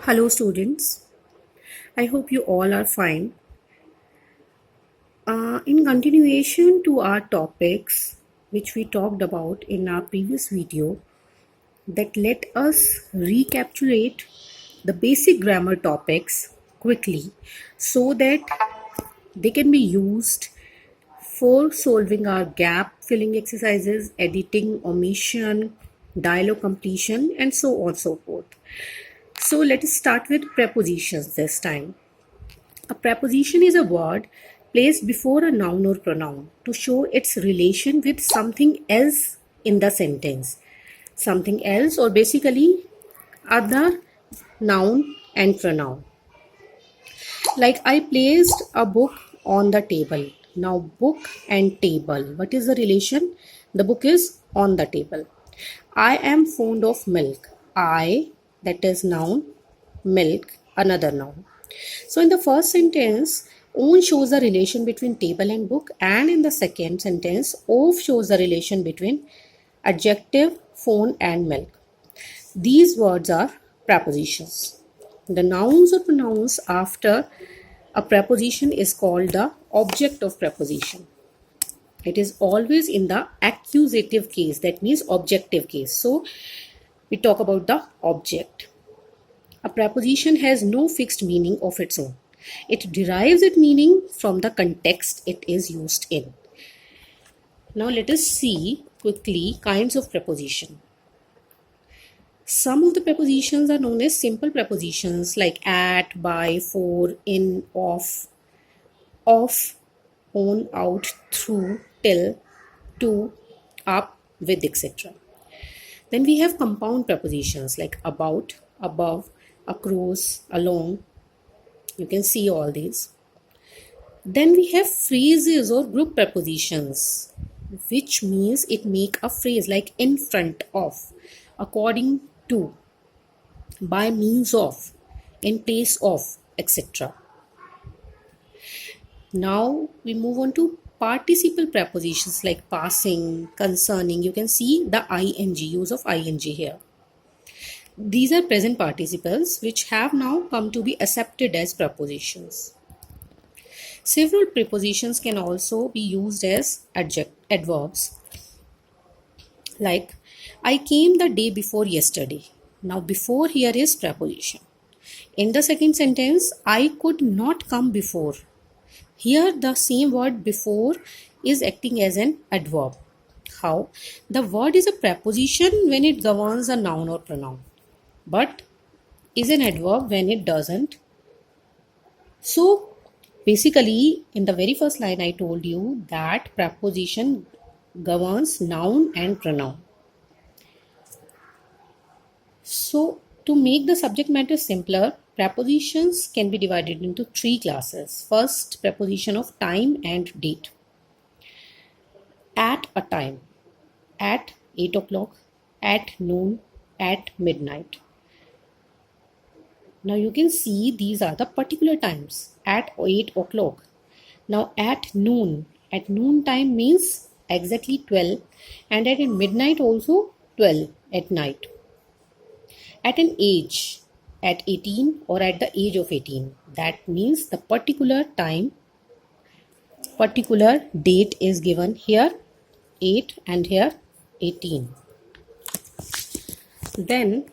Hello, students. I hope you all are fine. In continuation to our topics, which we talked about in our previous video, that let us recapitulate the basic grammar topics quickly so that they can be used for solving our gap filling exercises, editing, omission, dialogue completion, and so on so forth. So let us start with prepositions this time. A preposition is a word placed before a noun or pronoun to show its relation with something else in the sentence. Something else, or basically other noun and pronoun. Like I placed a book on the table. Now, book and table. What is the relation? The book is on the table. I am fond of milk. I, that is noun, milk, another noun. So in the first sentence, on shows the relation between table and book, and in the second sentence, of shows the relation between adjective, phone and milk. These words are prepositions. The nouns or pronouns after a preposition is called the object of preposition. It is always in the accusative case, that means objective case. So we talk about the object. A preposition has no fixed meaning of its own. It derives its meaning from the context it is used in. Now let us see quickly kinds of preposition. Some of the prepositions are known as simple prepositions like at, by, for, in, of, on, out, through, till, to, up, with, etc. Then we have compound prepositions like about, above, across, along. You can see all these. Then we have phrases or group prepositions, which means it make a phrase like in front of, according to, by means of, in place of, etc. Now we move on to participle prepositions like passing, concerning. You can see the ing, use of ing here. These are present participles which have now come to be accepted as prepositions. Several prepositions can also be used as adverbs. Like, I came the day before yesterday. Now, before here is preposition. In the second sentence, I could not come before. Here, the same word before is acting as an adverb. How? The word is a preposition when it governs a noun or pronoun, but is an adverb when it doesn't. So, basically, in the very first line, I told you that preposition governs noun and pronoun. So, to make the subject matter simpler, prepositions can be divided into three classes. First, preposition of time and date. At a time, at 8 o'clock, at noon, at midnight. Now you can see these are the particular times. At 8 o'clock. Now at noon time means exactly 12, and at midnight also 12 at night. At an age, at 18 or at the age of 18, that means the particular time, particular date is given here 8 and here 18. Then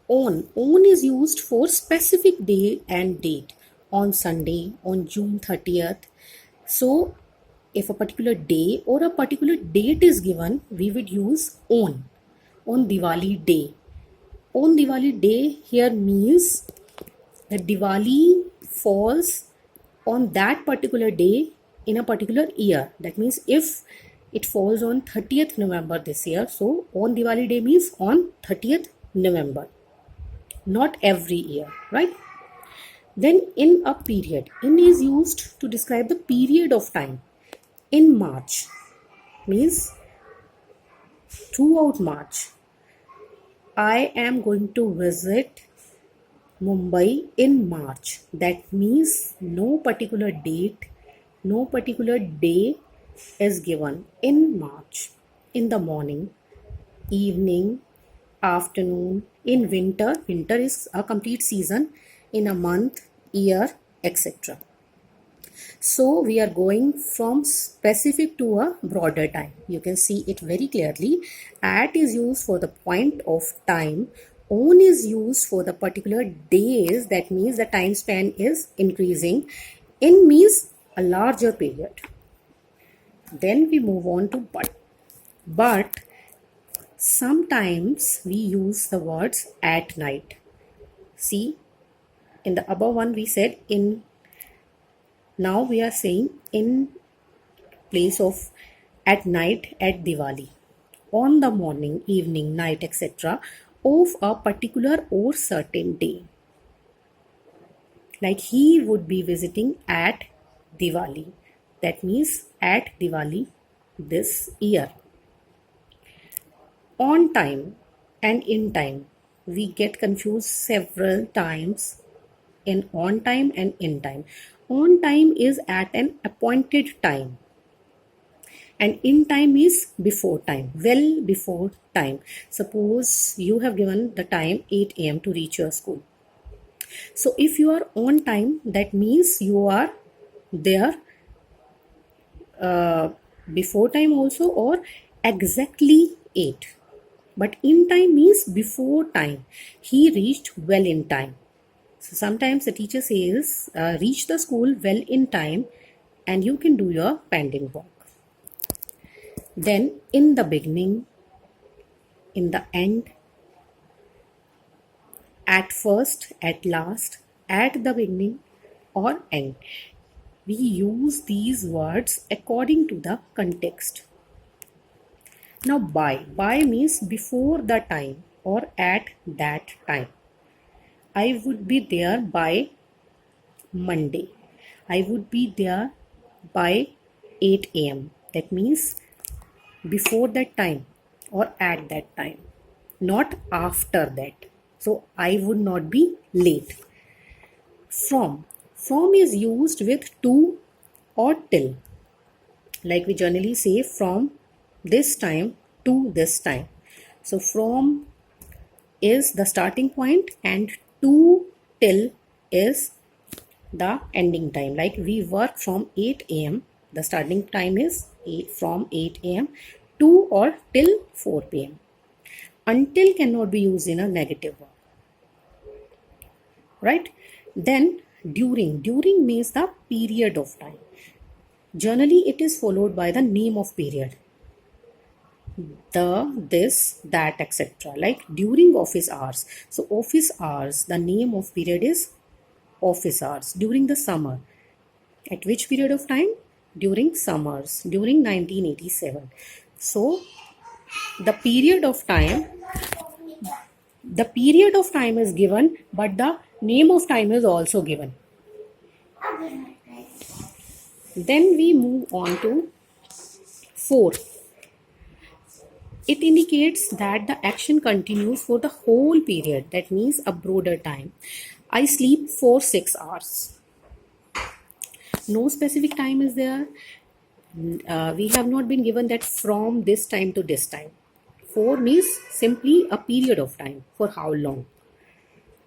on is used for specific day and date. On Sunday, on June 30th. So if a particular day or a particular date is given, we would use on Diwali day. On Diwali day here means that Diwali falls on that particular day in a particular year. That means if it falls on 30th November this year, so on Diwali day means on 30th November. Not every year, right? Then in a period. In is used to describe the period of time. In March means throughout March. I am going to visit Mumbai in March. That means no particular date, no particular day is given. In March, in the morning, evening, afternoon. In winter, winter is a complete season. In a month, year, etc. So we are going from specific to a broader time. You can see it very clearly. At is used for the point of time. On is used for the particular days. That means the time span is increasing. In means a larger period. Then we move on to but. But sometimes we use the words at night. See, in the above one we said in. Now we are saying in place of at night at Diwali, on the morning, evening, night, etc. of a particular or certain day. Like he would be visiting at Diwali. That means at Diwali this year. On time and in time. We get confused several times in on time and in time. On time is at an appointed time. And in time is before time, well before time. Suppose you have given the time 8 a.m. to reach your school. So if you are on time, that means you are there before time also, or exactly 8. But in time means before time. He reached well in time. So sometimes the teacher says reach the school well in time and you can do your pending work. Then in the beginning, in the end, at first, at last, at the beginning or end. We use these words according to the context. Now by. By means before the time or at that time. I would be there by Monday. I would be there by 8 a.m. That means before that time or at that time, not after that. So I would not be late. From. From is used with to or till. Like we generally say from this time to this time. So from is the starting point and to till is the ending time. Like we work from 8 a.m. The starting time is from 8 a.m. to or till 4 p.m. Until cannot be used in a negative verb. Right? Then during. During means the period of time. Generally it is followed by the name of period. The, this, that, etc. Like during office hours. So office hours, the name of period is office hours. During the summer. At which period of time? During summers. During 1987. So the period of time is given, but the name of time is also given. Then we move on to 4. It indicates that the action continues for the whole period. That means a broader time. I sleep for 6 hours. No specific time is there. We have not been given that from this time to this time. 4 means simply a period of time. For how long?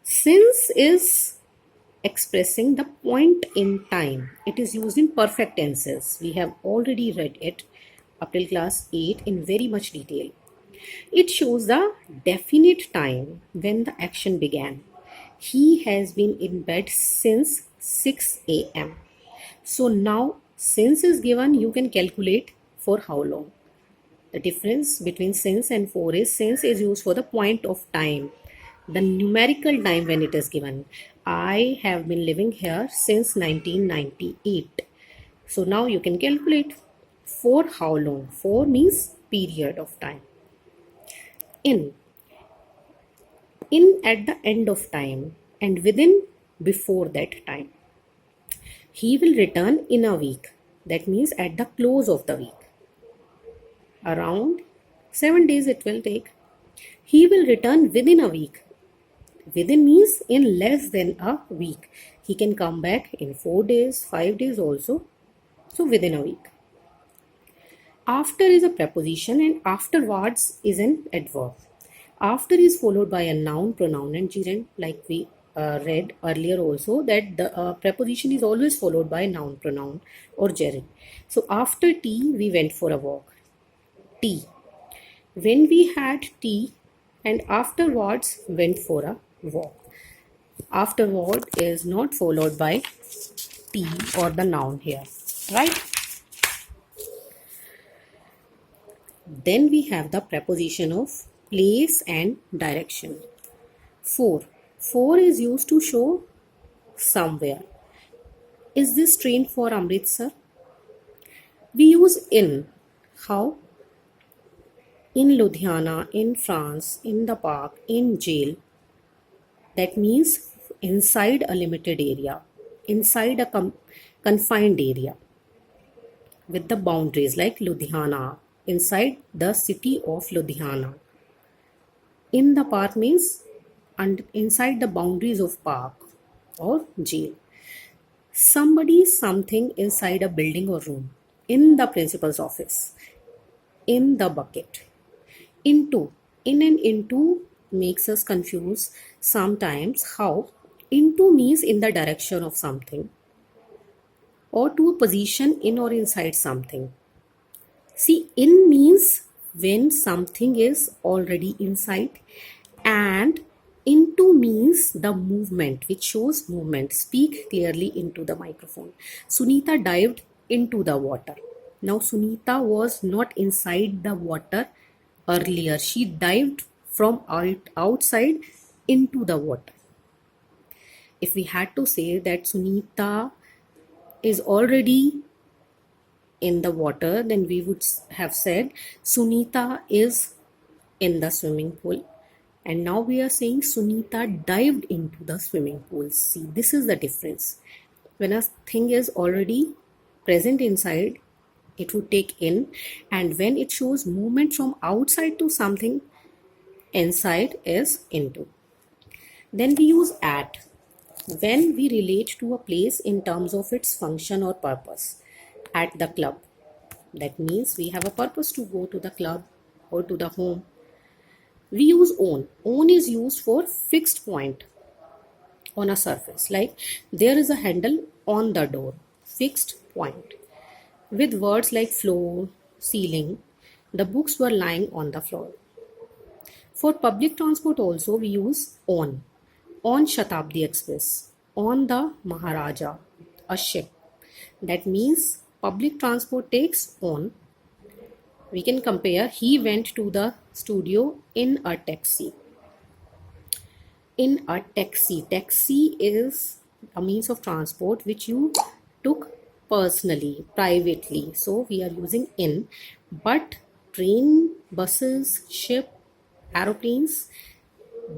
Since is expressing the point in time. It is used in perfect tenses. We have already read it up till class 8 in very much detail. It shows the definite time when the action began. He has been in bed since 6 a.m. So now since is given, you can calculate for how long. The difference between since and for is since is used for the point of time, the numerical time when it is given. I have been living here since 1998. So now you can calculate for how long. For means period of time. In at the end of time and within before that time. He will return in a week. That means at the close of the week. Around 7 days it will take. He will return within a week. Within means in less than a week. He can come back in 4 days, 5 days also. So within a week. After is a preposition and afterwards is an adverb. After is followed by a noun, pronoun, and gerund, like we read earlier also, that the preposition is always followed by noun, pronoun, or gerund. So after tea, we went for a walk. Tea. When we had tea, and afterwards went for a walk. Afterward is not followed by tea or the noun here, right? Then we have the preposition of place and direction. For. For is used to show somewhere. Is this train for Amritsar? We use in. How? In Ludhiana, in France, in the park, in jail. That means inside a limited area, inside a confined area with the boundaries, like Ludhiana, inside the city of Ludhiana. In the park means inside the boundaries of park or jail. Somebody, something inside a building or room. In the principal's office. In the bucket. Into. In and into makes us confuse sometimes. How? Into means in the direction of something, or to a position in or inside something. See, in means when something is already inside, and into means the movement, which shows movement. Speak clearly into the microphone. Sunita dived into the water. Now Sunita was not inside the water earlier. She dived from outside into the water. If we had to say that Sunita is already in the water, then we would have said Sunita is in the swimming pool. And now we are saying Sunita dived into the swimming pool. See, this is the difference. When a thing is already present inside, it would take in, and when it shows movement from outside to something inside is into. Then we use at when we relate to a place in terms of its function or purpose. At the club. That means we have a purpose to go to the club or to the home. We use on. On is used for fixed point on a surface. Like there is a handle on the door. Fixed point. With words like floor, ceiling, the books were lying on the floor. For public transport also we use on. On Shatabdi Express. On the Maharaja, a ship. That means public transport takes on. We can compare he went to the studio in a taxi. In a taxi. Taxi is a means of transport which you took personally, privately. So we are using in. But train, buses, ship, aeroplanes,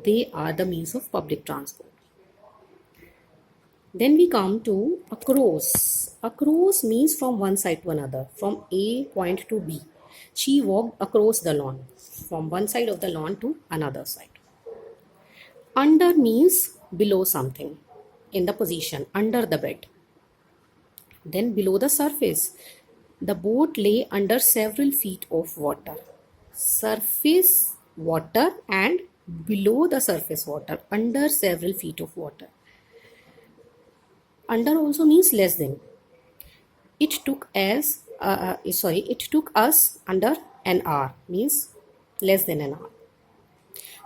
they are the means of public transport. Then we come to across. Across means from one side to another, from A point to B. She walked across the lawn, from one side of the lawn to another side. Under means below something, in the position, under the bed. Then below the surface. The boat lay under several feet of water. Surface water and below the surface water, under several feet of water. Under also means less than. It took us under an hour, means less than an hour.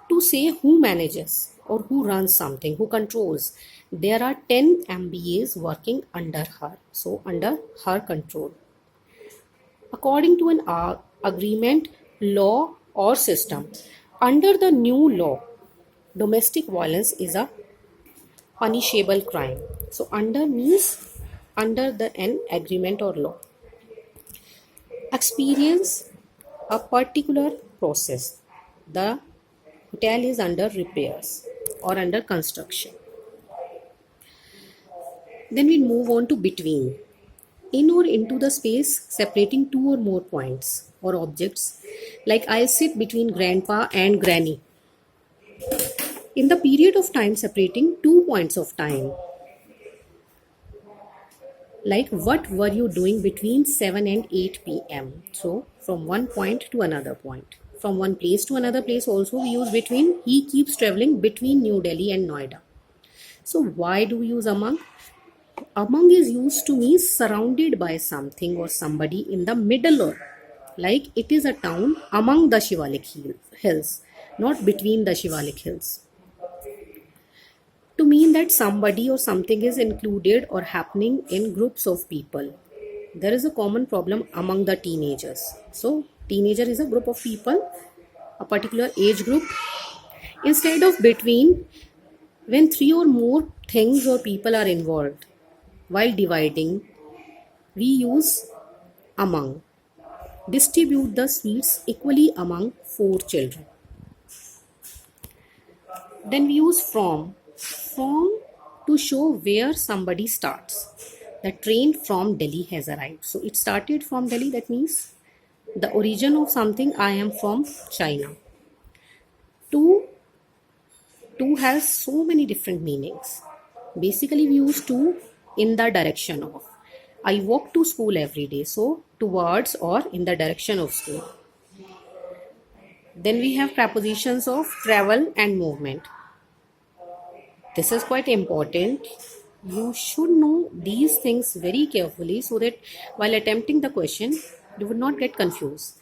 To say who manages or who runs something, who controls, there are 10 MBAs working under her, so under her control. According to an agreement, law or system, under the new law, domestic violence is a punishable crime. So under means under an agreement or law. Experience a particular process. The hotel is under repairs or under construction. Then we move on to between. In or into the space separating two or more points or objects. Like I sit between grandpa and granny. In the period of time separating two points of time. Like what were you doing between 7 and 8 p.m. So from one point to another point. From one place to another place also we use between. He keeps traveling between New Delhi and Noida. So why do we use among? Among is used to mean surrounded by something or somebody in the middle, or like it is a town among the Shivalik hills, not between the Shivalik hills. To mean that somebody or something is included or happening in groups of people. There is a common problem among the teenagers. So, teenager is a group of people, a particular age group. Instead of between, when three or more things or people are involved, while dividing, we use among. Distribute the sweets equally among four children. Then we use from. From to show where somebody starts. The train from Delhi has arrived. So it started from Delhi, that means the origin of something. I am from China. To has so many different meanings. Basically, we use to in the direction of. I walk to school every day. So towards or in the direction of school. Then we have prepositions of travel and movement. This is quite important. You should know these things very carefully so that while attempting the question, you would not get confused.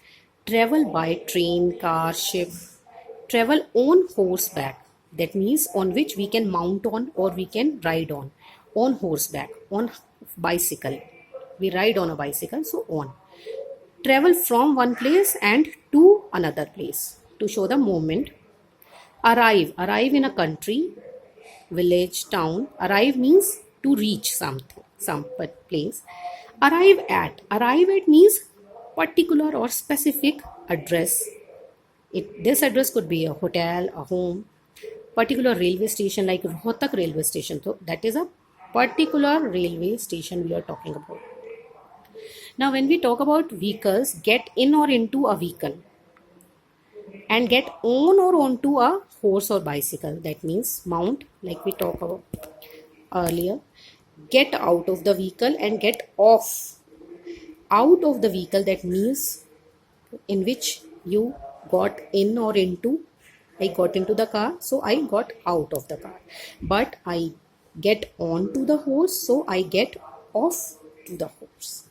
Travel by train, car, ship. Travel on horseback. That means on which we can mount on or we can ride on. On horseback, on bicycle. We ride on a bicycle, so on. Travel from one place and to another place to show the movement. Arrive. Arrive in a country, village, town. Arrive means to reach something, some place. Arrive at. Arrive at means particular or specific address. This address could be a hotel, a home, particular railway station like Rohtak railway station. So that is a particular railway station we are talking about. Now when we talk about vehicles, get in or into a vehicle and get on or onto a horse or bicycle. That means mount, like we talked about earlier. Get out of the vehicle and get off. Out of the vehicle, that means in which you got in or into. I got into the car, so I got out of the car. But I get on to the horse, so I get off to the horse.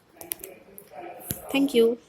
Thank you.